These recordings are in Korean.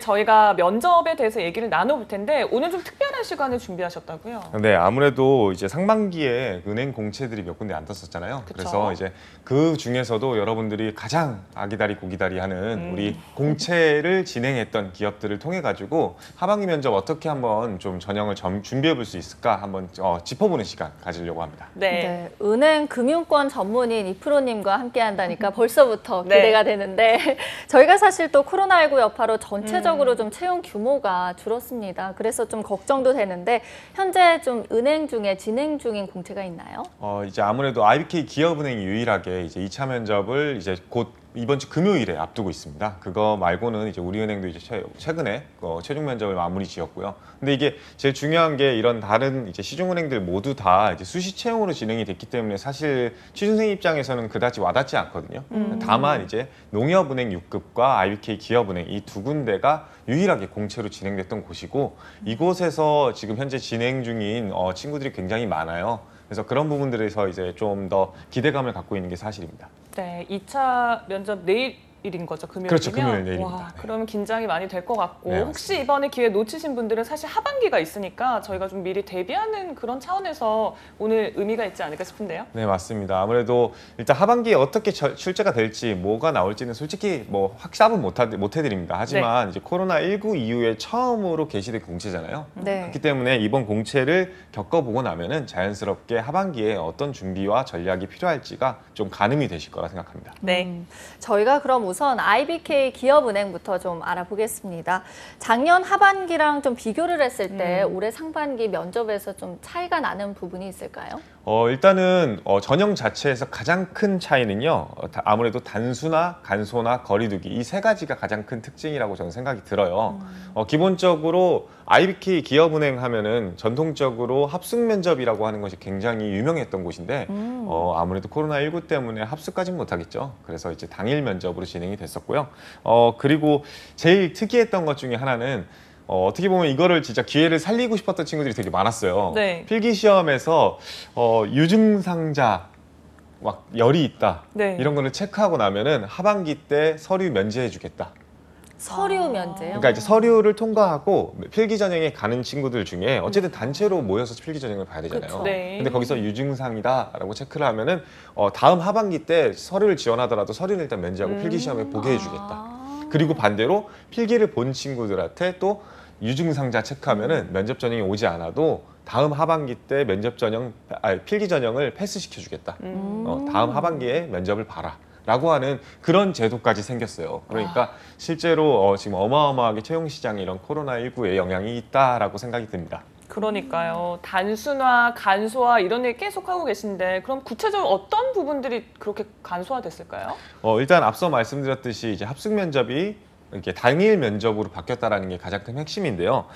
저희가 면접에 대해서 얘기를 나눠볼 텐데 오늘 좀 특별한 시간을 준비하셨다고요? 네, 아무래도 이제 상반기에 은행 공채들이 몇 군데 안 떴었잖아요. 그쵸? 그래서 이제 그 중에서도 여러분들이 가장 아기다리 고기다리 하는 우리 공채를 진행했던 기업들을 통해 가지고 하반기 면접 어떻게 한번 좀 전형을 준비해 볼 수 있을까 한번 짚어보는 시간 가지려고 합니다. 네. 은행 금융권 전문인 이프로님과 함께 한다니까 벌써부터 네. 기대가 되는데 저희가 사실 또 코로나19 여파로 전체적으로 좀 채용 규모가 줄었습니다. 그래서 좀 걱정도 되는데 현재 좀 은행 중에 진행 중인 공채가 있나요? 이제 아무래도 IBK 기업은행이 유일하게 이제 2차 면접을 이제 곧 이번 주 금요일에 앞두고 있습니다. 그거 말고는 이제 우리은행도 이제 최근에 최종 면접을 마무리 지었고요. 근데 이게 제일 중요한 게 이런 다른 이제 시중은행들 모두 다 이제 수시 채용으로 진행이 됐기 때문에 사실 취준생 입장에서는 그다지 와닿지 않거든요. 다만 이제 농협은행 6급과 IBK 기업은행 이 두 군데가 유일하게 공채로 진행됐던 곳이고 이곳에서 지금 현재 진행 중인 친구들이 굉장히 많아요. 그래서 그런 부분들에서 이제 좀 더 기대감을 갖고 있는 게 사실입니다. 네, 2차 면접 내일인 거죠, 금요일이면? 그렇죠, 금요일 내일입니다. 와, 네. 그러면 긴장이 많이 될 것 같고 네, 혹시 이번에 기회 놓치신 분들은 사실 하반기가 있으니까 저희가 좀 미리 대비하는 그런 차원에서 오늘 의미가 있지 않을까 싶은데요. 네, 맞습니다. 아무래도 일단 하반기에 어떻게 출제가 될지 뭐가 나올지는 솔직히 뭐 확답은 못 해드립니다. 하지만 이제 코로나19 이후에 처음으로 개시된 공채잖아요. 네. 그렇기 때문에 이번 공채를 겪어보고 나면은 자연스럽게 하반기에 어떤 준비와 전략이 필요할지가 좀 가늠이 되실 거라 생각합니다. 네. 저희가 그럼 우선 IBK 기업은행부터 좀 알아보겠습니다. 작년 하반기랑 좀 비교를 했을 때 올해 상반기 면접에서 좀 차이가 나는 부분이 있을까요? 일단은 전형 자체에서 가장 큰 차이는요. 아무래도 단수나 간소나 거리두기 이 세 가지가 가장 큰 특징이라고 저는 생각이 들어요. 기본적으로 IBK 기업은행 하면은 전통적으로 합숙 면접이라고 하는 것이 굉장히 유명했던 곳인데 아무래도 코로나19 때문에 합숙까지는 못하겠죠. 그래서 이제 당일 면접으로 진행이 됐었고요. 그리고 제일 특이했던 것 중에 하나는 어떻게 보면 이거를 진짜 기회를 살리고 싶었던 친구들이 되게 많았어요. 네. 필기 시험에서 유증상자 막 열이 있다 네. 이런 거를 체크하고 나면은 하반기 때 서류 면제해주겠다. 서류 면제요? 그러니까 이제 서류를 통과하고 필기 전형에 가는 친구들 중에 어쨌든 단체로 모여서 필기 전형을 봐야 되잖아요. 그쵸. 네. 근데 거기서 유증상이다라고 체크를 하면은 다음 하반기 때 서류를 지원하더라도 서류는 일단 면제하고 필기 시험에 보게 해주겠다. 그리고 반대로 필기를 본 친구들한테 또 유증상자 체크하면은 면접 전형이 오지 않아도 다음 하반기 때 필기 전형을 패스시켜주겠다. 다음 하반기에 면접을 봐라. 라고 하는 그런 제도까지 생겼어요. 그러니까 실제로 지금 어마어마하게 채용 시장에 이런 코로나19의 영향이 있다라고 생각이 듭니다. 그러니까요. 단순화, 간소화 이런 얘기 계속 하고 계신데 그럼 구체적으로 어떤 부분들이 그렇게 간소화됐을까요? 일단 앞서 말씀드렸듯이 이제 합숙 면접이 이렇게 당일 면접으로 바뀌었다라는 게 가장 큰 핵심인데요.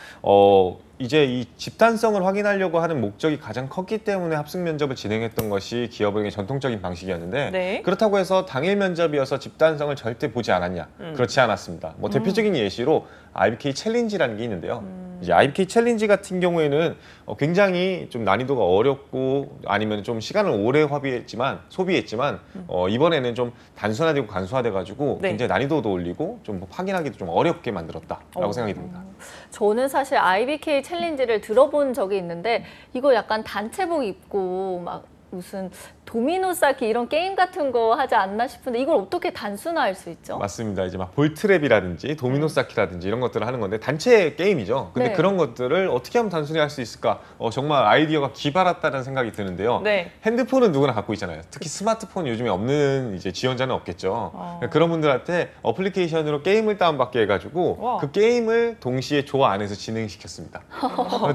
이제 이 집단성을 확인하려고 하는 목적이 가장 컸기 때문에 합숙 면접을 진행했던 것이 기업은행의 전통적인 방식이었는데 네. 그렇다고 해서 당일 면접이어서 집단성을 절대 보지 않았냐? 그렇지 않았습니다. 뭐 대표적인 예시로 IBK 챌린지라는 게 있는데요. 이제 IBK 챌린지 같은 경우에는 굉장히 좀 난이도가 어렵고 아니면 좀 시간을 오래 소비했지만 이번에는 좀 단순화되고 간소화돼 가지고 네. 굉장히 난이도도 올리고 좀 확인하기도 좀 어렵게 만들었다라고 생각이 듭니다. 저는 사실 IBK 챌린지를 들어본 적이 있는데 이거 약간 단체복 입고 막 무슨 도미노 쌓기 이런 게임 같은 거 하지 않나 싶은데 이걸 어떻게 단순화할 수 있죠? 맞습니다. 이제 막 볼트랩이라든지 도미노 쌓기라든지 이런 것들을 하는 건데 단체 게임이죠. 근데 네. 그런 것들을 어떻게 하면 단순히 할 수 있을까? 정말 아이디어가 기발했다는 생각이 드는데요. 네. 핸드폰은 누구나 갖고 있잖아요. 특히 스마트폰 요즘에 없는 이제 지원자는 없겠죠. 그런 분들한테 어플리케이션으로 게임을 다운받게 해가지고 와. 그 게임을 동시에 조 안에서 진행시켰습니다.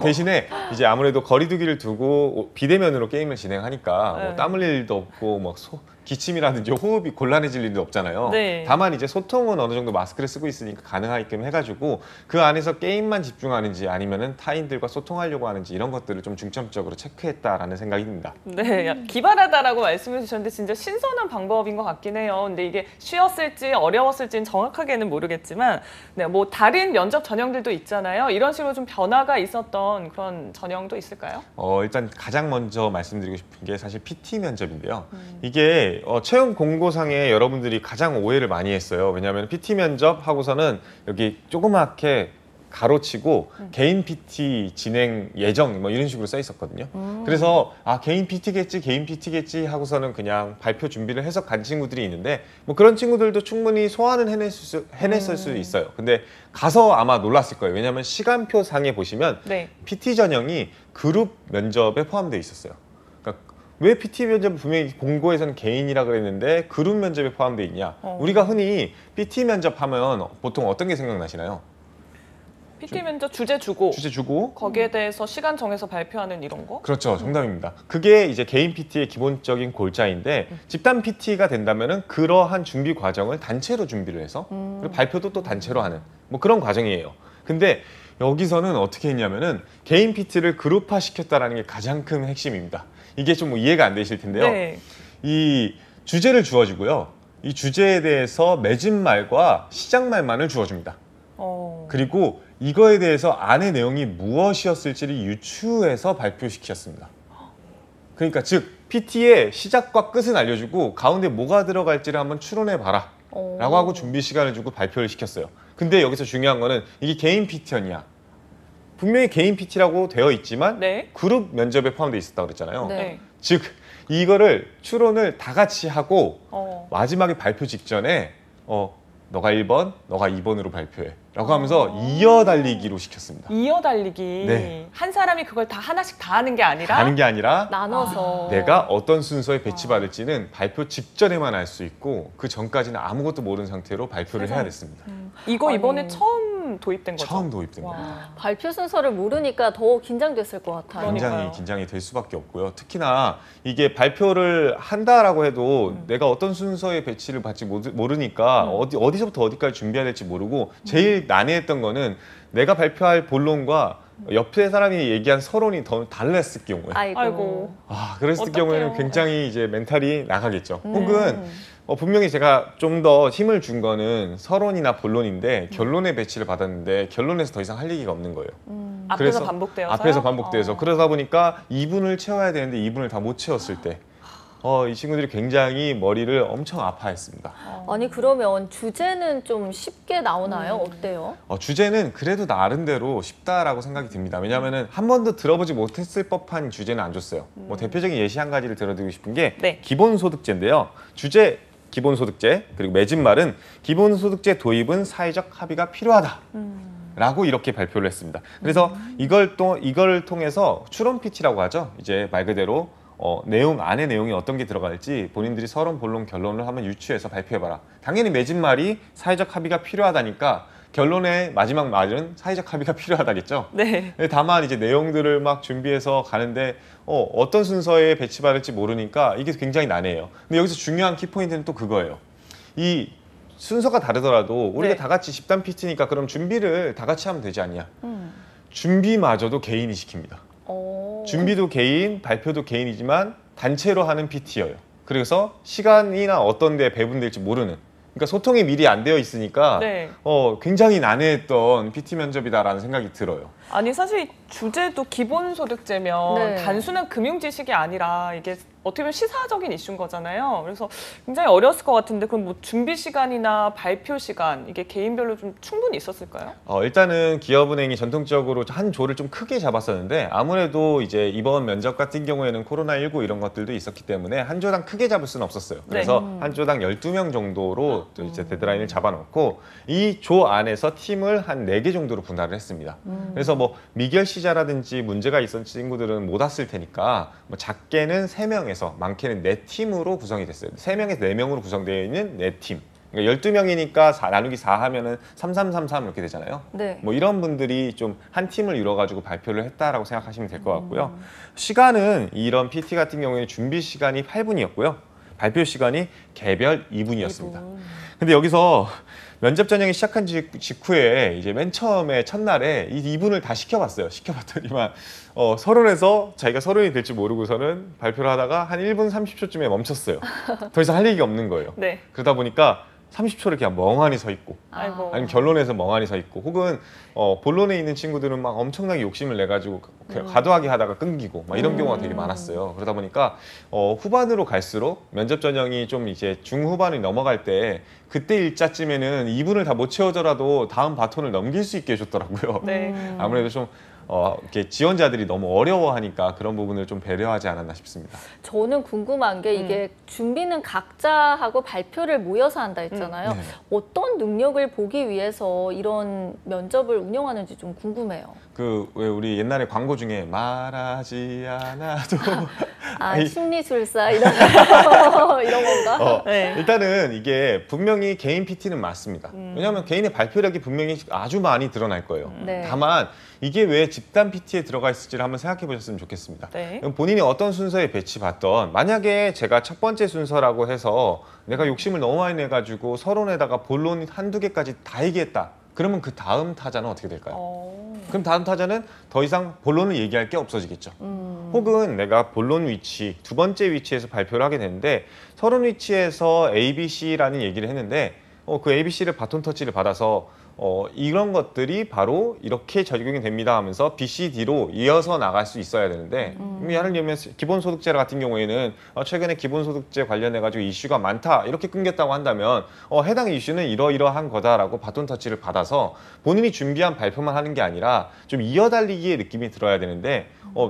대신에 이제 아무래도 거리두기를 두고 비대면으로 게임을 진행하니까 네. 뭐 땀 흘릴 일도 없고 막 기침이라든지 호흡이 곤란해질 일도 없잖아요. 네. 다만 이제 소통은 어느 정도 마스크를 쓰고 있으니까 가능하게끔 해가지고 그 안에서 게임만 집중하는지 아니면은 타인들과 소통하려고 하는지 이런 것들을 좀 중점적으로 체크했다라는 생각이 듭니다. 네, 기발하다라고 말씀해 주셨는데 진짜 신선한 방법인 것 같긴 해요. 근데 이게 쉬웠을지 어려웠을지는 정확하게는 모르겠지만 네, 뭐 다른 면접 전형들도 있잖아요. 이런 식으로 좀 변화가 있었던 그런 전형도 있을까요? 일단 가장 먼저 말씀드리고 싶은 게 사실 PT 면접인데요. 이게 이게 채용 공고상에 여러분들이 가장 오해를 많이 했어요. 왜냐하면 PT 면접 하고서는 여기 조그맣게 가로치고 개인 PT 진행 예정 뭐 이런 식으로 써 있었거든요. 그래서 개인 PT겠지 하고서는 그냥 발표 준비를 해서 간 친구들이 있는데 뭐 그런 친구들도 충분히 소화는 해냈을 수 있어요. 근데 가서 아마 놀랐을 거예요. 왜냐하면 시간표 상에 보시면 네. PT 전형이 그룹 면접에 포함되어 있었어요. 그러니까 왜 PT 면접은 분명히 공고에서는 개인이라 그랬는데 그룹 면접에 포함되어 있냐? 우리가 흔히 PT 면접하면 보통 어떤 게 생각나시나요? PT 면접 주제 주고 주제 주고 거기에 대해서 시간 정해서 발표하는 이런 거? 그렇죠. 정답입니다. 그게 이제 개인 PT의 기본적인 골자인데 집단 PT가 된다면은 그러한 준비 과정을 단체로 준비를 해서 그리고 발표도 또 단체로 하는 뭐 그런 과정이에요. 근데 여기서는 어떻게 했냐면은 개인 PT를 그룹화 시켰다라는 게 가장 큰 핵심입니다. 이게 좀 이해가 안 되실 텐데요. 네. 이 주제를 주어주고요. 이 주제에 대해서 맺은 말과 시작 말만을 주어줍니다. 그리고 이거에 대해서 안의 내용이 무엇이었을지를 유추해서 발표시켰습니다. 그러니까 즉 PT의 시작과 끝은 알려주고 가운데 뭐가 들어갈지를 한번 추론해봐라 라고 하고 준비 시간을 주고 발표를 시켰어요. 근데 여기서 중요한 거는 이게 개인 PT였냐? 분명히 개인 PT라고 되어 있지만 네. 그룹 면접에 포함되어 있었다고 그랬잖아요. 네. 즉 이거를 추론을 다 같이 하고 어. 마지막에 발표 직전에 너가 1번, 너가 2번으로 발표해 라고 하면서 이어달리기로 시켰습니다. 이어달리기. 네. 한 사람이 그걸 다 하나씩 다 하는 게 아니라 하는 게 아니라 나눠서 내가 어떤 순서에 배치받을지는 발표 직전에만 알 수 있고 그 전까지는 아무것도 모르는 상태로 발표를 해야 됐습니다. 이거 아니. 이번에 처음 도입된 거죠? 처음 도입된 겁니다. 와. 발표 순서를 모르니까 더 긴장됐을 것 같아요. 그러니까요. 긴장이 될 수밖에 없고요. 특히나 이게 발표를 한다라고 해도 내가 어떤 순서의 배치를 받지 모르니까 어디서부터 어디까지 준비해야 될지 모르고 제일 난해했던 거는 내가 발표할 본론과 옆에 사람이 얘기한 서론이 더 달랐을 경우에 아이고. 그랬을 어떡해요. 경우에는 굉장히 이제 멘탈이 나가겠죠. 혹은 분명히 제가 좀 더 힘을 준 거는 서론이나 본론인데 결론의 배치를 받았는데 결론에서 더 이상 할 얘기가 없는 거예요. 앞에서 그래서 반복되어서 앞에서 반복돼서 그러다 보니까 2분을 채워야 되는데 2분을 다 못 채웠을 때 이 친구들이 굉장히 머리를 엄청 아파했습니다. 아니 그러면 주제는 좀 쉽게 나오나요? 어때요? 주제는 그래도 나름대로 쉽다라고 생각이 듭니다. 왜냐하면 한 번도 들어보지 못했을 법한 주제는 안 줬어요. 뭐 대표적인 예시 한 가지를 들어드리고 싶은 게 네. 기본소득제인데요. 주제 기본소득제 그리고 맺은 말은 기본소득제 도입은 사회적 합의가 필요하다. 라고 이렇게 발표를 했습니다. 그래서 이걸 통해서 추론 PT라고 하죠. 이제 말 그대로 안의 내용이 어떤 게 들어갈지 본인들이 서론, 본론, 결론을 한번 유추해서 발표해봐라. 당연히 맺은 말이 사회적 합의가 필요하다니까 결론의 마지막 말은 사회적 합의가 필요하다겠죠. 네. 다만 이제 내용들을 막 준비해서 가는데 어떤 순서에 배치받을지 모르니까 이게 굉장히 난해해요. 근데 여기서 중요한 키포인트는 또 그거예요. 이 순서가 다르더라도 우리가 네. 다 같이 집단 PT니까 그럼 준비를 다 같이 하면 되지 않냐. 준비마저도 개인이 시킵니다. 준비도 개인, 발표도 개인이지만 단체로 하는 PT여요. 그래서 시간이나 어떤 데 배분될지 모르는. 그러니까 소통이 미리 안 되어 있으니까 네. 굉장히 난해했던 PT 면접이다라는 생각이 들어요. 아니 사실 주제도 기본소득제면 네. 단순한 금융 지식이 아니라 이게 어떻게 보면 시사적인 이슈인 거잖아요. 그래서 굉장히 어려웠을 것 같은데 그럼 뭐 준비 시간이나 발표 시간 이게 개인별로 좀 충분히 있었을까요? 일단은 기업은행이 전통적으로 한 조를 좀 크게 잡았었는데 아무래도 이제 이번 면접 같은 경우에는 코로나19 이런 것들도 있었기 때문에 한 조당 크게 잡을 수는 없었어요. 그래서 한 조당 12명 정도로 또 이제 데드라인을 잡아놓고 이 조 안에서 팀을 한 4개 정도로 분할을 했습니다. 그래서 뭐 미결시자라든지 문제가 있었던 친구들은 못 왔을 테니까 뭐 작게는 3명에서 많게는 4팀으로 구성이 됐어요. 3명에서 4명으로 구성되어 있는 4팀. 그러니까 12명이니까 나누기 4 하면은 3333 이렇게 되잖아요. 네. 뭐 이런 분들이 좀 한 팀을 이뤄가지고 발표를 했다라고 생각하시면 될 것 같고요. 시간은 이런 PT 같은 경우에는 준비 시간이 8분이었고요. 발표 시간이 개별 2분이었습니다. 근데 여기서 면접 전형이 시작한 직후에 이제 맨 처음에 첫날에 이 2분을 다 시켜봤어요. 시켜봤더니만 서론에서 자기가 서론이 될지 모르고서는 발표를 하다가 한 1분 30초쯤에 멈췄어요. 더 이상 할 얘기가 없는 거예요. 네. 그러다 보니까 30초를 그냥 멍하니 서 있고 아이고. 아니면 결론에서 멍하니 서 있고 혹은 본론에 있는 친구들은 막 엄청나게 욕심을 내 가지고 과도하게 하다가 끊기고 막 이런 경우가 되게 많았어요. 그러다 보니까 후반으로 갈수록 면접 전형이 좀 이제 중후반을 넘어갈 때 그때 일자쯤에는 2분을 다 못 채워더라도 다음 바톤을 넘길 수 있게 해줬더라고요. 네. 아무래도 좀 이렇게 지원자들이 너무 어려워하니까 그런 부분을 좀 배려하지 않았나 싶습니다. 저는 궁금한 게 이게 준비는 각자 하고 발표를 모여서 한다 했잖아요. 네. 어떤 능력을 보기 위해서 이런 면접을 운영하는지 좀 궁금해요. 그 왜 우리 옛날에 광고 중에 말하지 않아도 아니, 심리술사 이런 이런 건가? 네. 일단은 이게 분명히 개인 PT는 맞습니다. 왜냐하면 개인의 발표력이 분명히 아주 많이 드러날 거예요. 네. 다만 이게 왜 집단 PT에 들어가 있을지를 한번 생각해 보셨으면 좋겠습니다. 네. 본인이 어떤 순서에 배치받던 만약에 제가 첫 번째 순서라고 해서 내가 욕심을 너무 많이 내가지고 서론에다가 본론 한두 개까지 다 얘기했다. 그러면 그 다음 타자는 어떻게 될까요? 그럼 다음 타자는 더 이상 본론을 얘기할 게 없어지겠죠. 혹은 내가 본론 위치, 두 번째 위치에서 발표를 하게 되는데 서론 위치에서 A, B, C라는 얘기를 했는데 그 A, B, C를 바톤 터치를 받아서 이런 것들이 바로 이렇게 적용이 됩니다 하면서 B, C, D로 이어서 나갈 수 있어야 되는데 예를 들면 기본소득세 같은 경우에는 최근에 기본소득세 관련해가지고 이슈가 많다 이렇게 끊겼다고 한다면 해당 이슈는 이러이러한 거다라고 바톤 터치를 받아서 본인이 준비한 발표만 하는 게 아니라 좀 이어달리기의 느낌이 들어야 되는데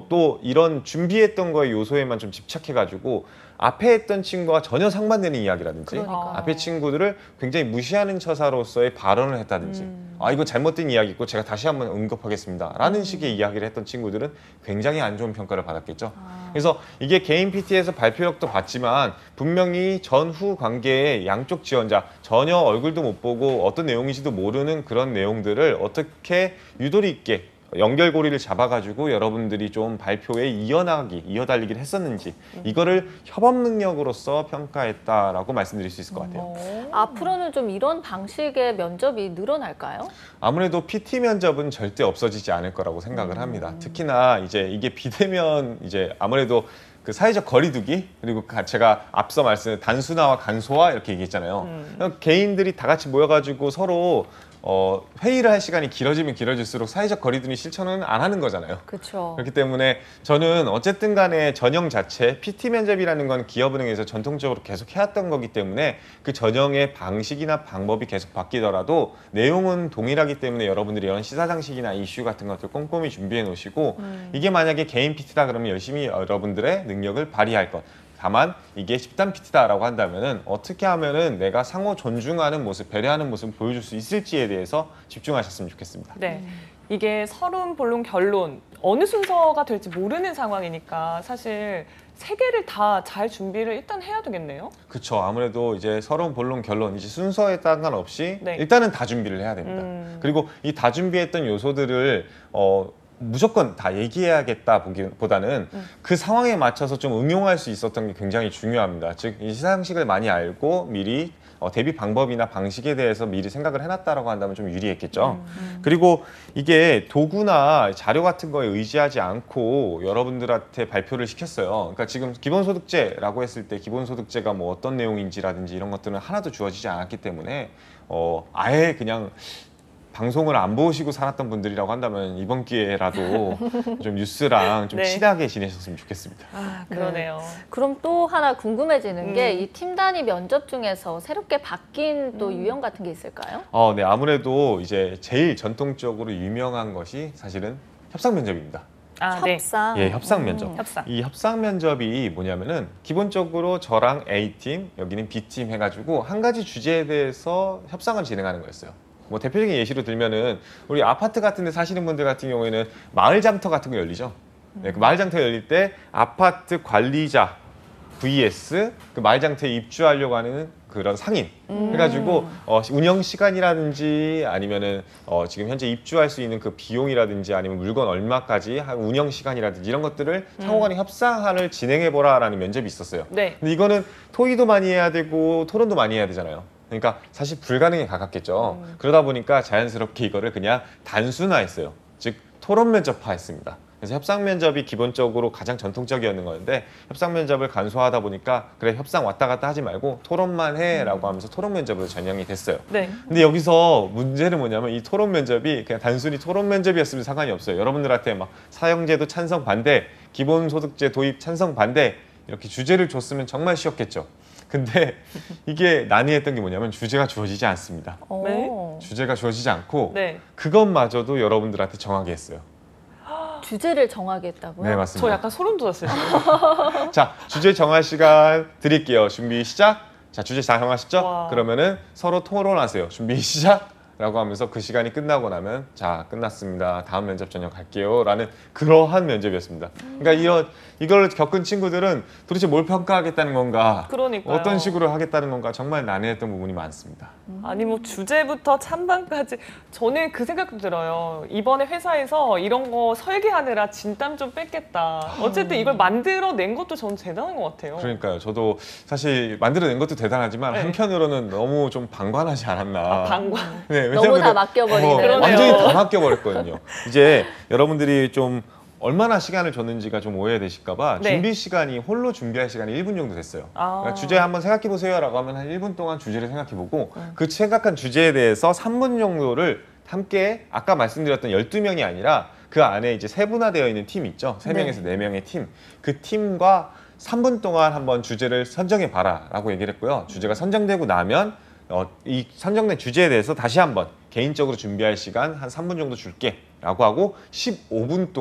또 이런 준비했던 거의 요소에만 좀 집착해가지고 앞에 했던 친구와 전혀 상반되는 이야기라든지 그러니까. 앞에 친구들을 굉장히 무시하는 처사로서의 발언을 했다든지 이거 잘못된 이야기고 제가 다시 한번 언급하겠습니다 라는 식의 이야기를 했던 친구들은 굉장히 안 좋은 평가를 받았겠죠. 그래서 이게 개인 PT에서 발표력도 봤지만 분명히 전후 관계의 양쪽 지원자 전혀 얼굴도 못 보고 어떤 내용인지도 모르는 그런 내용들을 어떻게 유도리 있게 연결고리를 잡아가지고 여러분들이 좀 발표에 이어달리기를 했었는지 이거를 협업 능력으로서 평가했다라고 말씀드릴 수 있을 것 같아요. 앞으로는 좀 이런 방식의 면접이 늘어날까요? 아무래도 PT 면접은 절대 없어지지 않을 거라고 생각을 합니다. 특히나 이제 이게 비대면 이제 아무래도 그 사회적 거리두기 그리고 제가 앞서 말씀드린 단순화와 간소화 이렇게 얘기했잖아요. 개인들이 다 같이 모여가지고 서로 회의를 할 시간이 길어지면 길어질수록 사회적 거리두기 실천은 안 하는 거잖아요. 그렇죠. 그렇기 때문에 저는 어쨌든 간에 전형 자체 PT 면접이라는 건 기업은행에서 전통적으로 계속 해왔던 거기 때문에 그 전형의 방식이나 방법이 계속 바뀌더라도 내용은 동일하기 때문에 여러분들이 이런 시사상식이나 이슈 같은 것들 꼼꼼히 준비해 놓으시고 이게 만약에 개인 PT다 그러면 열심히 여러분들의 능력을 발휘할 것. 다만 이게 집단 PT다라고 한다면은 어떻게 하면은 내가 상호 존중하는 모습, 배려하는 모습을 보여줄 수 있을지에 대해서 집중하셨으면 좋겠습니다. 네. 이게 서론, 본론, 결론 어느 순서가 될지 모르는 상황이니까 사실 세 개를 다 잘 준비를 일단 해야 되겠네요. 그렇죠. 아무래도 이제 서론, 본론, 결론 이제 순서에 상관없이 네. 일단은 다 준비를 해야 됩니다. 그리고 이 다 준비했던 요소들을 무조건 다 얘기해야겠다 보다는 그 상황에 맞춰서 좀 응용할 수 있었던 게 굉장히 중요합니다. 즉, 이 시상식을 많이 알고 미리 대비 방법이나 방식에 대해서 미리 생각을 해놨다라고 한다면 좀 유리했겠죠. 그리고 이게 도구나 자료 같은 거에 의지하지 않고 여러분들한테 발표를 시켰어요. 그러니까 지금 기본소득제라고 했을 때 기본소득제가 뭐 어떤 내용인지라든지 이런 것들은 하나도 주어지지 않았기 때문에 아예 그냥 방송을 안 보시고 살았던 분들이라고 한다면 이번 기회라도 좀 뉴스랑 좀 네. 친하게 지내셨으면 좋겠습니다. 그러네요. 그럼 또 하나 궁금해지는 게 이 팀 단위 면접 중에서 새롭게 바뀐 또 유형 같은 게 있을까요? 네, 아무래도 이제 제일 전통적으로 유명한 것이 사실은 협상 면접입니다. 네. 협상. 예, 협상 면접. 협상. 이 협상 면접이 뭐냐면은 기본적으로 저랑 A팀, 여기는 B팀 해가지고 한 가지 주제에 대해서 협상을 진행하는 거였어요. 뭐 대표적인 예시로 들면은 우리 아파트 같은 데 사시는 분들 같은 경우에는 마을 장터 같은 거 열리죠. 네, 그 마을 장터 열릴 때 아파트 관리자 vs 그 마을 장터에 입주하려고 하는 그런 상인 해가지고 운영 시간이라든지 아니면은 지금 현재 입주할 수 있는 그 비용이라든지 아니면 물건 얼마까지 한 운영 시간이라든지 이런 것들을 상호간에 협상을 진행해보라라는 면접이 있었어요. 네. 근데 이거는 토의도 많이 해야 되고 토론도 많이 해야 되잖아요. 그러니까 사실 불가능에 가깝겠죠. 그러다 보니까 자연스럽게 이거를 그냥 단순화했어요. 즉 토론 면접화했습니다. 그래서 협상 면접이 기본적으로 가장 전통적이었는 건데 협상 면접을 간소화하다 보니까 그래 협상 왔다 갔다 하지 말고 토론만 해라고 하면서 토론 면접으로 전형이 됐어요. 네. 근데 여기서 문제는 뭐냐면 이 토론 면접이 그냥 단순히 토론 면접이었으면 상관이 없어요. 여러분들한테 막 사형제도 찬성 반대, 기본소득제 도입 찬성 반대 이렇게 주제를 줬으면 정말 쉬웠겠죠. 근데 이게 난이했던 게 뭐냐면 주제가 주어지지 않습니다. 네. 주제가 주어지지 않고 네. 그것마저도 여러분들한테 정하게 했어요. 주제를 정하겠다고요? 네, 맞습니다. 저 약간 소름 돋았어요. 지금. 자, 주제 정할 시간 드릴게요. 준비 시작. 자, 주제 다 정하셨죠? 와. 그러면은 서로 토론하세요. 준비 시작. 라고 하면서 그 시간이 끝나고 나면 자, 끝났습니다. 다음 면접 전형 갈게요. 라는 그러한 면접이었습니다. 그러니까 이걸 겪은 친구들은 도대체 뭘 평가하겠다는 건가? 그러니까요. 어떤 식으로 하겠다는 건가? 정말 난해했던 부분이 많습니다. 아니 뭐 주제부터 찬반까지 저는 그 생각도 들어요. 이번에 회사에서 이런 거 설계하느라 진땀 좀 뺐겠다. 어쨌든 이걸 만들어낸 것도 저는 대단한 것 같아요. 그러니까요. 저도 사실 만들어낸 것도 대단하지만 네. 한편으로는 너무 좀 방관하지 않았나. 방관. 네, 너무 다 왜냐면은 맡겨버리는. 그러네요. 완전히 다 맡겨버렸거든요. 이제 여러분들이 좀 얼마나 시간을 줬는지가 좀 오해되실까봐 네. 준비 시간이 홀로 준비할 시간이 1분 정도 됐어요. 아. 그러니까 주제 한번 생각해 보세요라고 하면 한 1분 동안 주제를 생각해보고 그 생각한 주제에 대해서 3분 정도를 함께 아까 말씀드렸던 12명이 아니라 그 안에 이제 세분화되어 있는 팀 있죠. 3명에서 4명의 팀. 그 팀과 3분 동안 한번 주제를 선정해 봐라라고 얘기를 했고요. 주제가 선정되고 나면 이 선정된 주제에 대해서 다시 한번 개인적으로 준비할 시간 한 3분 정도 줄게 라고 하고 15분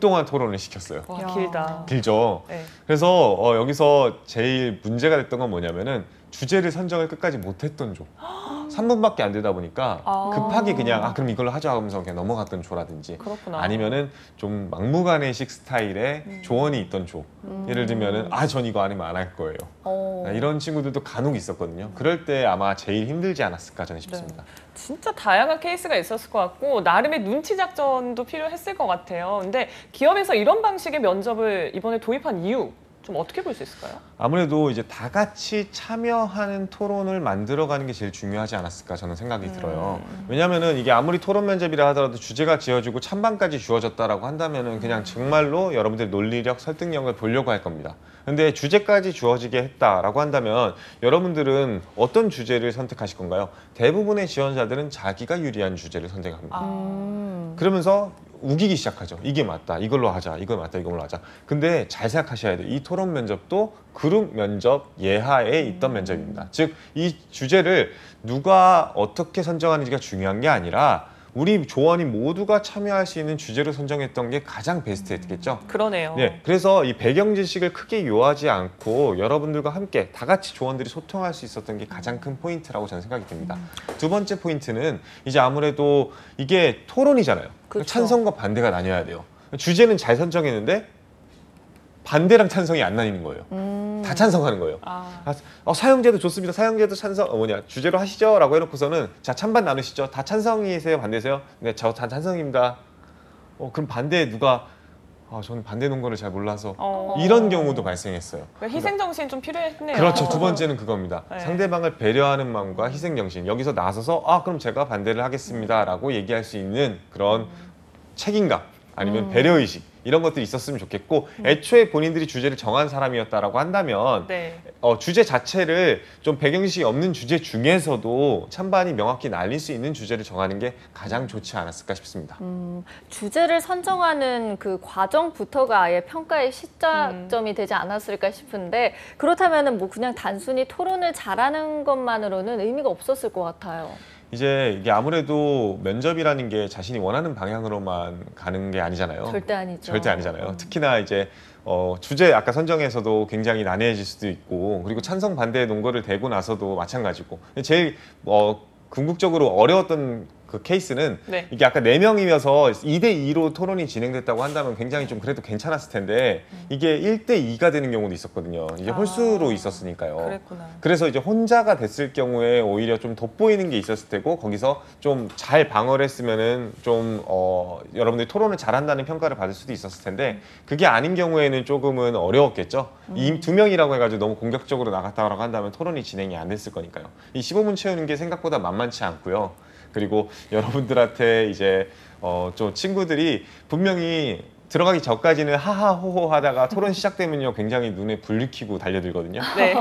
동안 토론을 시켰어요. 와 야. 길다. 길죠. 네. 그래서 여기서 제일 문제가 됐던 건 뭐냐면은 주제를 선정을 끝까지 못했던 조. 3분밖에 안 되다 보니까 아. 급하게 그냥 그럼 이걸로 하자 하면서 그냥 넘어갔던 조라든지 그렇구나. 아니면은 좀 막무가내식 스타일의 조언이 있던 조. 예를 들면은 전 이거 아니면 안 할 거예요. 이런 친구들도 간혹 있었거든요. 그럴 때 아마 제일 힘들지 않았을까 저는 싶습니다. 진짜 다양한 케이스가 있었을 것 같고 나름의 눈치 작전도 필요했을 것 같아요. 근데 기업에서 이런 방식의 면접을 이번에 도입한 이유 좀 어떻게 볼 수 있을까요? 아무래도 이제 다 같이 참여하는 토론을 만들어가는 게 제일 중요하지 않았을까 저는 생각이 들어요. 왜냐하면은 이게 아무리 토론 면접이라 하더라도 주제가 지어지고 찬반까지 주어졌다라고 한다면은 그냥 정말로 여러분들의 논리력, 설득력을 보려고 할 겁니다. 근데 주제까지 주어지게 했다라고 한다면 여러분들은 어떤 주제를 선택하실 건가요? 대부분의 지원자들은 자기가 유리한 주제를 선택합니다. 그러면서 우기기 시작하죠. 이게 맞다. 이걸로 하자. 이거 맞다. 이걸로 하자. 근데 잘 생각하셔야 돼요. 이 토론 면접도 그룹 면접 예하에 있던 면접입니다. 즉, 이 주제를 누가 어떻게 선정하는지가 중요한 게 아니라 우리 조원이 모두가 참여할 수 있는 주제로 선정했던 게 가장 베스트였겠죠. 그러네요. 네, 그래서 이 배경 지식을 크게 요하지 않고 여러분들과 함께 다 같이 조원들이 소통할 수 있었던 게 가장 큰 포인트라고 저는 생각이 듭니다. 두 번째 포인트는 이제 아무래도 이게 토론이잖아요. 그렇죠. 찬성과 반대가 나뉘어야 돼요. 주제는 잘 선정했는데 반대랑 찬성이 안 나뉘는 거예요. 다 찬성하는 거예요. 사형제도 좋습니다. 사형제도 찬성, 주제로 하시죠. 라고 해놓고서는 자, 찬반 나누시죠. 다 찬성이세요? 반대세요? 네, 저 다 찬성입니다. 그럼 반대에 누가, 저는 반대 논거를 잘 몰라서. 이런 경우도 발생했어요. 그러니까 희생정신 좀 필요했네요. 그렇죠. 두 번째는 그겁니다. 네. 상대방을 배려하는 마음과 희생정신. 여기서 나서서, 그럼 제가 반대를 하겠습니다. 라고 얘기할 수 있는 그런 책임감, 아니면 배려의식. 이런 것들이 있었으면 좋겠고 애초에 본인들이 주제를 정한 사람이었다라고 한다면 네. 주제 자체를 좀 배경지식이 없는 주제 중에서도 찬반이 명확히 나뉠 수 있는 주제를 정하는 게 가장 좋지 않았을까 싶습니다. 주제를 선정하는 그 과정부터가 아예 평가의 시작점이 되지 않았을까 싶은데 그렇다면 뭐 그냥 단순히 토론을 잘하는 것만으로는 의미가 없었을 것 같아요. 이제 이게 아무래도 면접이라는 게 자신이 원하는 방향으로만 가는 게 아니잖아요. 절대 아니죠. 절대 아니잖아요. 특히나 이제 주제 아까 선정에서도 굉장히 난해해질 수도 있고 그리고 찬성 반대의 논거를 대고 나서도 마찬가지고 제일 궁극적으로 어려웠던 그 케이스는 네. 이게 아까 4명이면서 2대2로 토론이 진행됐다고 한다면 굉장히 좀 그래도 괜찮았을 텐데 이게 1대2가 되는 경우도 있었거든요. 이제 홀수로 있었으니까요. 그랬구나. 그래서 이제 혼자가 됐을 경우에 오히려 좀 돋보이는 게 있었을 테고 거기서 좀 잘 방어를 했으면은 좀 여러분들이 토론을 잘한다는 평가를 받을 수도 있었을 텐데 그게 아닌 경우에는 조금은 어려웠겠죠. 이 2명이라고 해가지고 너무 공격적으로 나갔다고 한다면 토론이 진행이 안 됐을 거니까요. 이 15분 채우는 게 생각보다 만만치 않고요. 그리고 여러분들한테 이제 좀 친구들이 분명히 들어가기 전까지는 하하호호 하다가 토론 시작되면요 굉장히 눈에 불을 켜고 달려들거든요. 네.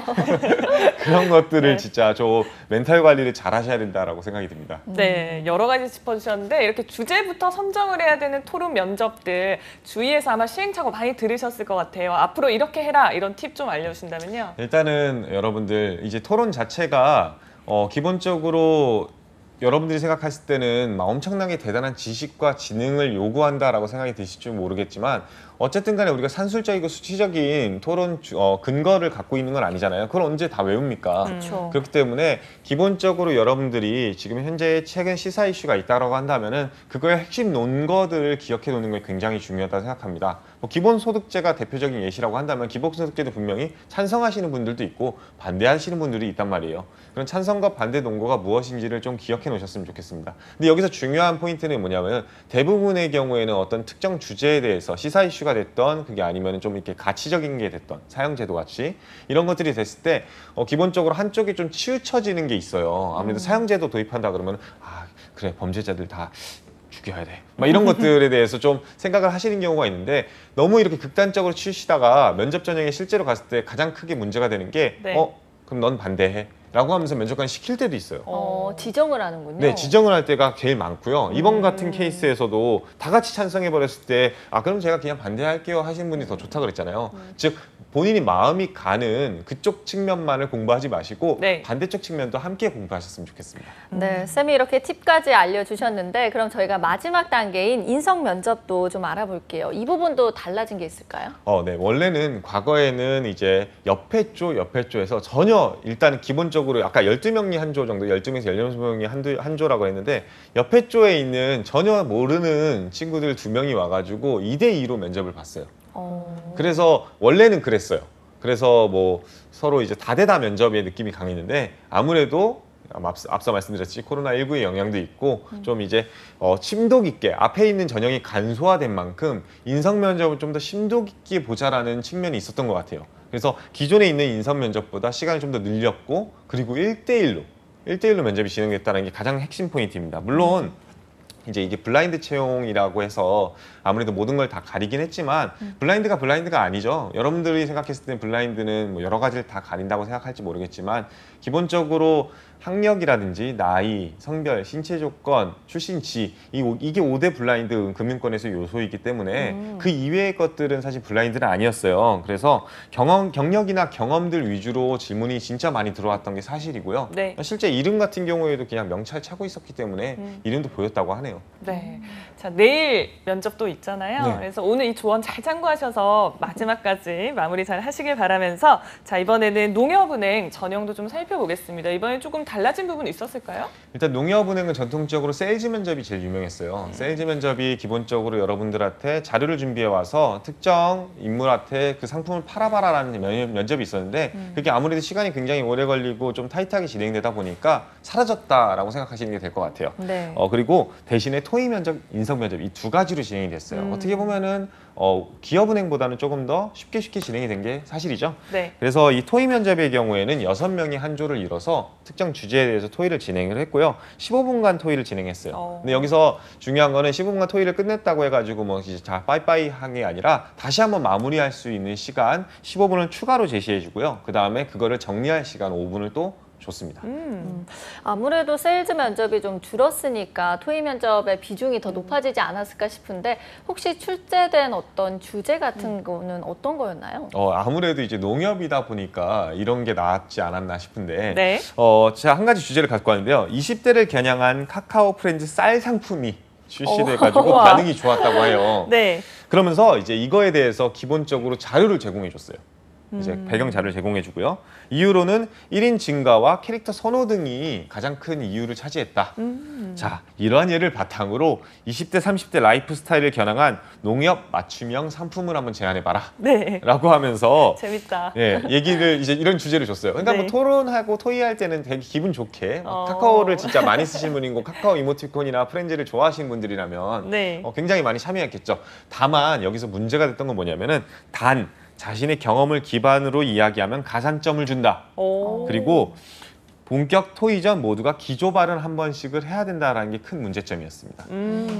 그런 것들을 네. 진짜 좀 멘탈 관리를 잘 하셔야 된다라고 생각이 듭니다. 네, 여러 가지 짚어주셨는데 이렇게 주제부터 선정을 해야 되는 토론 면접들 주위에서 아마 시행착오 많이 들으셨을 것 같아요. 앞으로 이렇게 해라 이런 팁 좀 알려주신다면요. 일단은 여러분들 이제 토론 자체가 기본적으로 여러분들이 생각했을 때는 막 엄청나게 대단한 지식과 지능을 요구한다라고 생각이 드실지 모르겠지만 어쨌든 간에 우리가 산술적이고 수치적인 토론 근거를 갖고 있는 건 아니잖아요. 그걸 언제 다 외웁니까? 그렇죠. 그렇기 때문에 기본적으로 여러분들이 지금 현재 최근 시사 이슈가 있다고 한다면은 그거의 핵심 논거들을 기억해 놓는 게 굉장히 중요하다고 생각합니다. 뭐 기본소득제가 대표적인 예시라고 한다면 기본소득제도 분명히 찬성하시는 분들도 있고 반대하시는 분들이 있단 말이에요. 그런 찬성과 반대 논거가 무엇인지를 좀 기억해 놓으셨으면 좋겠습니다. 근데 여기서 중요한 포인트는 뭐냐면 대부분의 경우에는 어떤 특정 주제에 대해서 시사 이슈가 됐던 그게 아니면 좀 이렇게 가치적인 게 됐던 사형제도 같이 이런 것들이 됐을 때 기본적으로 한쪽이 좀 치우쳐지는 게 있어요. 아무래도 사형제도 도입한다 그러면 그래 범죄자들 다 죽여야 돼. 막 이런 것들에 대해서 좀 생각을 하시는 경우가 있는데 너무 이렇게 극단적으로 치우치다가 면접 전형에 실제로 갔을 때 가장 크게 문제가 되는 게 네. 그럼 넌 반대해. 라고 하면서 면접관 시킬 때도 있어요. 지정을 하는군요. 네, 지정을 할 때가 제일 많고요. 이번 같은 케이스에서도 다 같이 찬성해 버렸을 때 그럼 제가 그냥 반대할게요 하시는 분이 더 좋다 그랬잖아요. 즉 본인이 마음이 가는 그쪽 측면만을 공부하지 마시고 네. 반대쪽 측면도 함께 공부하셨으면 좋겠습니다. 네, 쌤이 이렇게 팁까지 알려주셨는데 그럼 저희가 마지막 단계인 인성 면접도 좀 알아볼게요. 이 부분도 달라진 게 있을까요? 네. 원래는 과거에는 이제 옆에조에서 전혀 일단 기본적으로 아까 12명이 한 조 정도, 12명에서 16명이 한 조라고 했는데 옆에 조에 있는 전혀 모르는 친구들 2명이 와가지고 2대2로 면접을 봤어요. 그래서 원래는 그랬어요. 그래서 뭐 서로 이제 다대다 면접의 느낌이 강했는데 아무래도 앞서 말씀드렸듯이 코로나19의 영향도 있고 좀 이제 심도 깊게 앞에 있는 전형이 간소화된 만큼 인성 면접을 좀 더 심도 깊게 보자라는 측면이 있었던 것 같아요. 그래서 기존에 있는 인성 면접보다 시간을 좀 더 늘렸고 그리고 1대1로 면접이 진행됐다는 게 가장 핵심 포인트입니다. 물론 이제 이게 블라인드 채용이라고 해서 아무래도 모든 걸 다 가리긴 했지만 블라인드가 아니죠. 여러분들이 생각했을 때 블라인드는 뭐 여러 가지를 다 가린다고 생각할지 모르겠지만 기본적으로 학력이라든지 나이, 성별, 신체 조건, 출신지 이게 5대 블라인드 금융권에서 요소이기 때문에 그 이외의 것들은 사실 블라인드는 아니었어요. 그래서 경력이나 경험들 위주로 질문이 진짜 많이 들어왔던 게 사실이고요. 네. 실제 이름 같은 경우에도 그냥 명찰 차고 있었기 때문에 이름도 보였다고 하네요. 네. 자, 내일 면접도 있잖아요. 네. 그래서 오늘 이 조언 잘 참고하셔서 마지막까지 마무리 잘 하시길 바라면서 자, 이번에는 농협은행 전형도 좀 살펴보겠습니다. 이번에 조금 달라진 부분 있었을까요? 일단 농협은행은 전통적으로 세일즈 면접이 제일 유명했어요. 세일즈 면접이 기본적으로 여러분들한테 자료를 준비해 와서 특정 인물한테 그 상품을 팔아봐라라는 면접이 있었는데 그게 아무래도 시간이 굉장히 오래 걸리고 좀 타이트하게 진행되다 보니까 사라졌다라고 생각하시는 게 될 것 같아요. 네. 그리고 대신에 토의 면접, 인성 면접 이 두 가지로 진행이 됐어요. 어떻게 보면은 기업은행보다는 조금 더 쉽게 진행이 된 게 사실이죠. 네. 그래서 이 토의 면접의 경우에는 6명이 한 조를 이뤄서 특정 주제에 대해서 토의를 진행을 했고요. 15분간 토의를 진행했어요. 근데 여기서 중요한 거는 15분간 토의를 끝냈다고 해가지고 뭐 이제 자 빠이빠이 한 게 아니라 다시 한번 마무리할 수 있는 시간 15분을 추가로 제시해주고요. 그 다음에 그거를 정리할 시간 5분을 또 줬습니다. 아무래도 세일즈 면접이 좀 줄었으니까 토의 면접의 비중이 더 높아지지 않았을까 싶은데 혹시 출제된 어떤 주제 같은 거는 어떤 거였나요? 아무래도 이제 농협이다 보니까 이런 게 나왔지 않았나 싶은데 네. 제가 한 가지 주제를 갖고 왔는데요. 20대를 겨냥한 카카오 프렌즈 쌀 상품이 출시돼가지고 우와. 반응이 좋았다고 해요. 네. 그러면서 이제 이거에 대해서 기본적으로 자료를 제공해 줬어요. 이제 배경 자료를 제공해 주고요. 이유로는 1인 증가와 캐릭터 선호 등이 가장 큰 이유를 차지했다. 자, 이러한 예를 바탕으로 20대, 30대 라이프 스타일을 겨냥한 농협 맞춤형 상품을 한번 제안해봐라. 네. 라고 하면서 재밌다. 얘기를 이제 이런 주제를 줬어요. 그러니까 네. 뭐 토론하고 토의할 때는 되게 기분 좋게 카카오를 진짜 많이 쓰시는 분이고 카카오 이모티콘이나 프렌즈를 좋아하시는 분들이라면 네. 굉장히 많이 참여했겠죠. 다만 여기서 문제가 됐던 건 뭐냐면은 자신의 경험을 기반으로 이야기하면 가산점을 준다. 오. 그리고 본격 토의전 모두가 기조 발언 한 번씩을 해야 된다라는 게 큰 문제점이었습니다.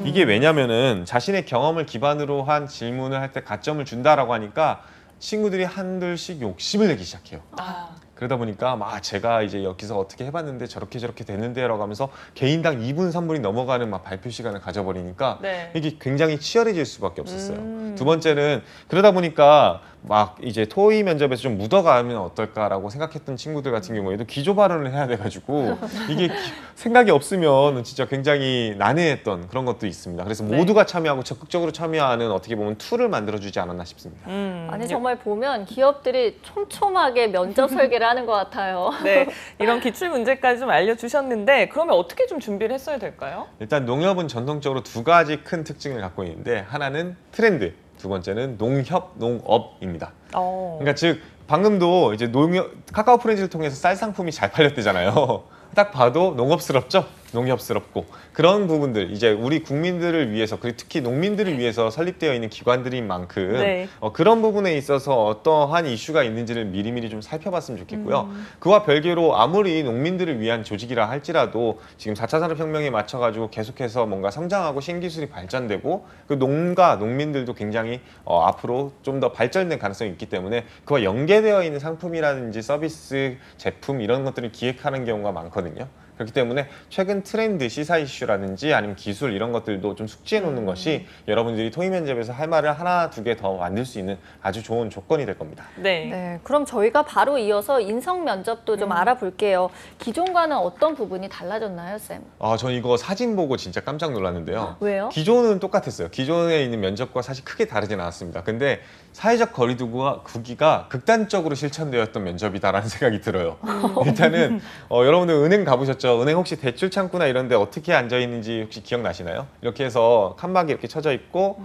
이게 왜냐면은 자신의 경험을 기반으로 한 질문을 할 때 가점을 준다라고 하니까 친구들이 한둘씩 욕심을 내기 시작해요. 아, 그러다 보니까 막 제가 이제 여기서 어떻게 해봤는데 저렇게 되는데라고 하면서 개인당 2분, 3분이 넘어가는 막 발표 시간을 가져버리니까 네. 이게 굉장히 치열해질 수밖에 없었어요. 두 번째는 그러다 보니까 막 이제 토의 면접에서 좀 묻어가면 어떨까라고 생각했던 친구들 같은 경우에도 기조 발언을 해야 돼가지고 이게 생각이 없으면 진짜 굉장히 난해했던 그런 것도 있습니다. 그래서 네. 모두가 참여하고 적극적으로 참여하는 어떻게 보면 툴을 만들어주지 않았나 싶습니다. 아니 정말 보면 기업들이 촘촘하게 면접 설계를 하는 것 같아요. 네, 이런 기출 문제까지 좀 알려주셨는데 그러면 어떻게 좀 준비를 했어야 될까요? 일단 농협은 전통적으로 두 가지 큰 특징을 갖고 있는데 하나는 트렌드, 두 번째는 농협, 농업입니다. 그러니까 즉 방금도 이제 농협 카카오 프렌즈를 통해서 쌀 상품이 잘 팔렸대잖아요. 딱 봐도 농업스럽죠? 농협스럽고 그런 부분들 이제 우리 국민들을 위해서 그리고 특히 농민들을 위해서 설립되어 있는 기관들인 만큼 네. 그런 부분에 있어서 어떠한 이슈가 있는지를 미리미리 좀 살펴봤으면 좋겠고요. 그와 별개로 아무리 농민들을 위한 조직이라 할지라도 지금 4차 산업혁명에 맞춰가지고 계속해서 뭔가 성장하고 신기술이 발전되고 그 농가 농민들도 굉장히 앞으로 좀 더 발전된 가능성이 있기 때문에 그와 연계되어 있는 상품이라든지 서비스, 제품 이런 것들을 기획하는 경우가 많거든요. 그렇기 때문에 최근 트렌드, 시사 이슈라든지 아니면 기술 이런 것들도 좀 숙지해 놓는 것이 여러분들이 토의 면접에서 할 말을 하나, 두 개 더 만들 수 있는 아주 좋은 조건이 될 겁니다. 네. 네, 그럼 저희가 바로 이어서 인성 면접도 좀 알아볼게요. 기존과는 어떤 부분이 달라졌나요, 쌤? 전 이거 사진 보고 진짜 깜짝 놀랐는데요. 왜요? 기존은 똑같았어요. 기존에 있는 면접과 사실 크게 다르진 않았습니다. 근데 사회적 거리두기가 극단적으로 실천되었던 면접이다라는 생각이 들어요. 일단은 여러분들 은행 가보셨죠? 은행 혹시 대출 창구나 이런 데 어떻게 앉아 있는지 혹시 기억나시나요? 이렇게 해서 칸막이 이렇게 쳐져 있고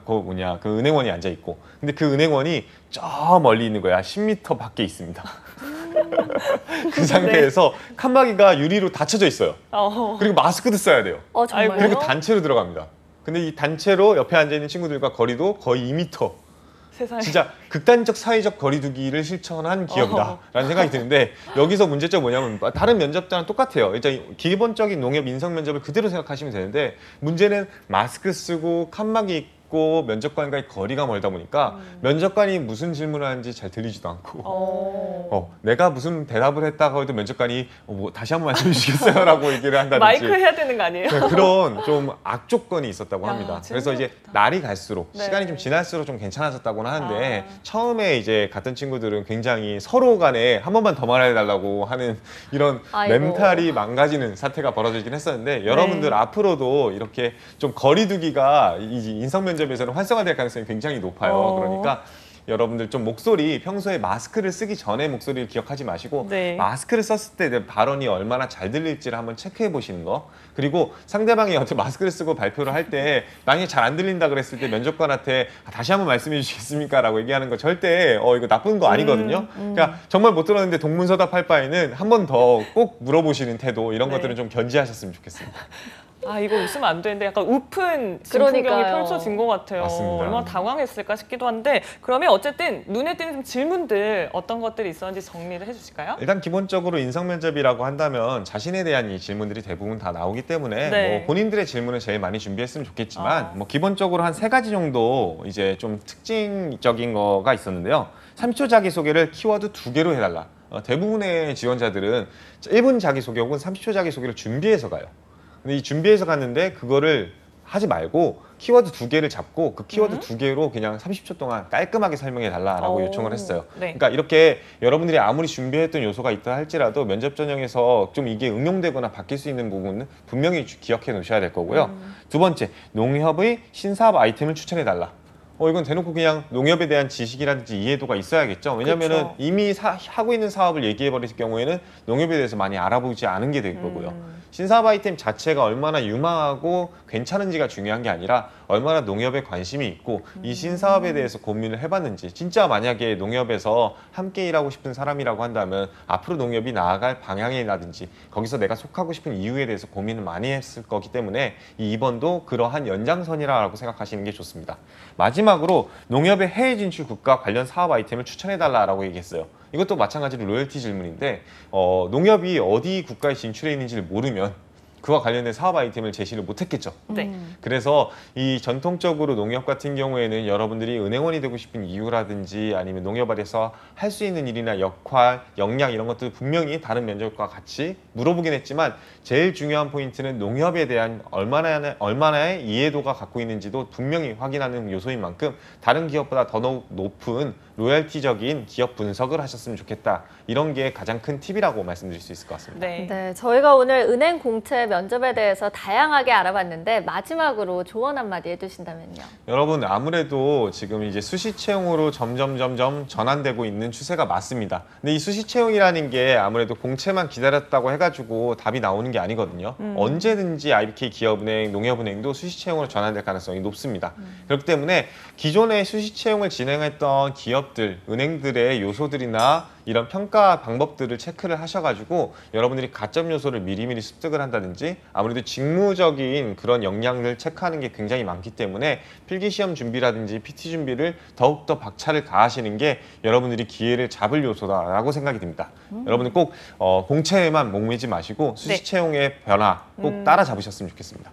그 은행원이 앉아 있고 근데 그 은행원이 저 멀리 있는 거야. 10m 밖에 있습니다. 그 상태에서 칸막이가 유리로 닫혀져 있어요. 그리고 마스크도 써야 돼요. 정말요? 그리고 단체로 들어갑니다. 근데 이 단체로 옆에 앉아 있는 친구들과 거리도 거의 2m. 세상에. 진짜 극단적 사회적 거리두기를 실천한 기업이다라는 생각이 드는데 여기서 문제점이 뭐냐면 다른 면접자랑 똑같아요. 일단 기본적인 농협 인성 면접을 그대로 생각하시면 되는데 문제는 마스크 쓰고 칸막이 있고 면접관과의 거리가 멀다 보니까 면접관이 무슨 질문을 하는지 잘 들리지도 않고 내가 무슨 대답을 했다고 해도 면접관이 뭐 다시 한번 말씀해 주시겠어요? 라고 얘기를 한다든지 마이크 해야 되는 거 아니에요? 네, 그런 좀 악조건이 있었다고 야, 합니다. 진짜 그래서 이제 어렵다. 날이 갈수록 네. 시간이 좀 지날수록 좀 괜찮아졌다고는 하는데 아. 처음에 이제 갔던 친구들은 굉장히 서로 간에 한 번만 더 말해달라고 하는 이런 아이고. 멘탈이 망가지는 사태가 벌어지긴 했었는데 여러분들 네. 앞으로도 이렇게 좀 거리두기가 이 인성 면접에서는 활성화될 가능성이 굉장히 높아요. 그러니까 여러분들 좀 목소리 평소에 마스크를 쓰기 전에 목소리를 기억하지 마시고 네. 마스크를 썼을 때 내 발언이 얼마나 잘 들릴지를 한번 체크해 보시는 거. 그리고 상대방이 어떻게 마스크를 쓰고 발표를 할 때 만약에 잘 안 들린다 그랬을 때 면접관한테 다시 한번 말씀해 주시겠습니까? 라고 얘기하는 거 절대 이거 나쁜 거 아니거든요. 그러니까 정말 못 들었는데 동문서답 할 바에는 한 번 더 꼭 물어보시는 태도 이런 네. 것들은 좀 견지하셨으면 좋겠습니다. 이거 웃으면 안 되는데 약간 우픈 진풍경이 그러니까요. 펼쳐진 것 같아요. 맞습니다. 얼마나 당황했을까 싶기도 한데 그러면 어쨌든 눈에 띄는 좀 질문들 어떤 것들이 있었는지 정리를 해주실까요? 일단 기본적으로 인성 면접이라고 한다면 자신에 대한 이 질문들이 대부분 다 나오기 때문에 네. 뭐 본인들의 질문을 제일 많이 준비했으면 좋겠지만 뭐 기본적으로 한 3가지 정도 이제 좀 특징적인 거가 있었는데요. 30초 자기소개를 키워드 2개로 해달라. 대부분의 지원자들은 1분 자기소개 혹은 30초 자기소개를 준비해서 가요. 근데 이 준비해서 갔는데 그거를 하지 말고 키워드 2개를 잡고 그 키워드 2개로 그냥 30초 동안 깔끔하게 설명해 달라라고 오. 요청을 했어요. 네. 그러니까 이렇게 여러분들이 아무리 준비했던 요소가 있다 할지라도 면접 전형에서 좀 이게 응용되거나 바뀔 수 있는 부분은 분명히 기억해 놓으셔야 될 거고요. 두 번째, 농협의 신사업 아이템을 추천해 달라. 이건 대놓고 그냥 농협에 대한 지식이라든지 이해도가 있어야겠죠. 왜냐면은 그쵸. 이미 하고 있는 사업을 얘기해 버릴 경우에는 농협에 대해서 많이 알아보지 않은 게 될 거고요. 신사업 아이템 자체가 얼마나 유망하고 괜찮은지가 중요한 게 아니라 얼마나 농협에 관심이 있고 이 신사업에 대해서 고민을 해봤는지 진짜 만약에 농협에서 함께 일하고 싶은 사람이라고 한다면 앞으로 농협이 나아갈 방향이라든지 거기서 내가 속하고 싶은 이유에 대해서 고민을 많이 했을 거기 때문에 이 2번도 그러한 연장선이라고 생각하시는 게 좋습니다. 마지막으로 농협의 해외 진출 국가 관련 사업 아이템을 추천해달라고 얘기했어요. 이것도 마찬가지로 로열티 질문인데 농협이 어디 국가에 진출해 있는지를 모르면 그와 관련된 사업 아이템을 제시를 못했겠죠. 네. 그래서 이 전통적으로 농협 같은 경우에는 여러분들이 은행원이 되고 싶은 이유라든지 아니면 농협안에서 할 수 있는 일이나 역할, 역량 이런 것들 분명히 다른 면접과 같이 물어보긴 했지만 제일 중요한 포인트는 농협에 대한 얼마나의 이해도가 갖고 있는지도 분명히 확인하는 요소인 만큼 다른 기업보다 더더욱 높은 로열티적인 기업 분석을 하셨으면 좋겠다. 이런 게 가장 큰 팁이라고 말씀드릴 수 있을 것 같습니다. 네. 네, 저희가 오늘 은행 공채 면접에 대해서 다양하게 알아봤는데 마지막으로 조언 한마디 해주신다면요. 여러분 아무래도 지금 이제 수시 채용으로 점점 전환되고 있는 추세가 맞습니다. 근데 이 수시 채용이라는 게 아무래도 공채만 기다렸다고 해가지고 답이 나오는 게 아니거든요. 언제든지 IBK 기업은행, 농협은행도 수시 채용으로 전환될 가능성이 높습니다. 그렇기 때문에 기존에 수시 채용을 진행했던 기업들, 은행들의 요소들이나 이런 평가 방법들을 체크를 하셔가지고 여러분들이 가점 요소를 미리미리 습득을 한다든지 아무래도 직무적인 그런 역량을 체크하는 게 굉장히 많기 때문에 필기시험 준비라든지 PT 준비를 더욱더 박차를 가하시는 게 여러분들이 기회를 잡을 요소다라고 생각이 듭니다. 여러분들 꼭 공채에만 목매지 마시고 수시 네. 채용의 변화 꼭 따라잡으셨으면 좋겠습니다.